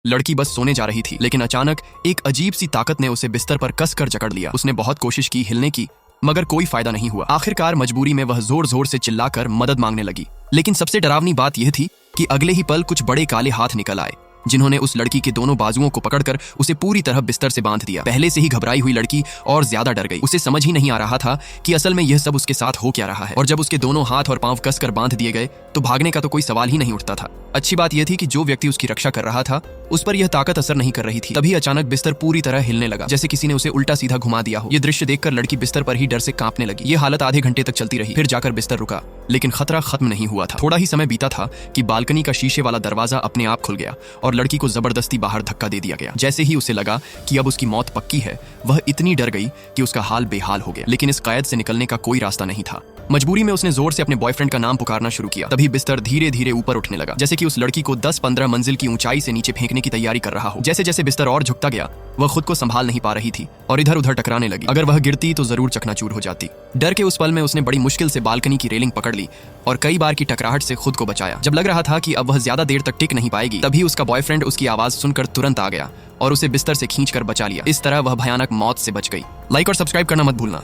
लड़की बस सोने जा रही थी, लेकिन अचानक एक अजीब सी ताकत ने उसे बिस्तर पर कसकर जकड़ लिया। उसने बहुत कोशिश की हिलने की, मगर कोई फायदा नहीं हुआ। आखिरकार मजबूरी में वह जोर जोर से चिल्लाकर मदद मांगने लगी। लेकिन सबसे डरावनी बात यह थी कि अगले ही पल कुछ बड़े काले हाथ निकल आए, जिन्होंने उस लड़की के दोनों बाजुओं को पकड़कर उसे पूरी तरह बिस्तर से बांध दिया। पहले से ही घबराई हुई लड़की और ज्यादा डर गई। उसे समझ ही नहीं आ रहा था कि असल में यह सब उसके साथ हो क्या रहा है। और जब उसके दोनों हाथ और पांव कसकर बांध दिए गए तो भागने का तो कोई सवाल ही नहीं उठता था। अच्छी बात यह थी कि जो व्यक्ति उसकी रक्षा कर रहा था उस पर यह ताकत असर नहीं कर रही थी। तभी अचानक बिस्तर पूरी तरह हिलने लगा, जैसे किसी ने उसे उल्टा सीधा घुमा दिया हो। यह दृश्य देखकर लड़की बिस्तर पर ही डर से कांपने लगी। यह हालत आधे घंटे तक चलती रही, फिर जाकर बिस्तर रुका, लेकिन खतरा खत्म नहीं हुआ था। थोड़ा ही समय बीता था कि बालकनी का शीशे वाला दरवाजा अपने आप खुल गया और लड़की को जबरदस्ती बाहर धक्का दे दिया गया। जैसे ही उसे लगा कि अब उसकी मौत पक्की है, वह इतनी डर गई कि उसका हाल बेहाल हो गया। लेकिन इस कैद से निकलने का कोई रास्ता नहीं था। मजबूरी में उसने जोर से अपने बॉयफ्रेंड का नाम पुकारना शुरू किया। तभी बिस्तर धीरे धीरे ऊपर उठने लगा, जैसे कि उस लड़की को 10-15 मंजिल की ऊंचाई से नीचे फेंकने की तैयारी कर रहा हो। जैसे जैसे बिस्तर और झुकता गया, वह खुद को संभाल नहीं पा रही थी और इधर उधर टकराने लगी। अगर वह गिरती तो जरूर चकनाचूर हो जाती। डर के उस पल में उसने बड़ी मुश्किल से बालकनी की रेलिंग पकड़ ली और कई बार की टकराहट से खुद को बचाया। जब लग रहा था कि अब वह ज्यादा देर तक टिक नहीं पाएगी, तभी उसका बॉयफ्रेंड उसकी आवाज सुनकर तुरंत आ गया और उसे बिस्तर से खींचकर बचा लिया। इस तरह वह भयानक मौत से बच गई। लाइक और सब्सक्राइब करना मत भूलना।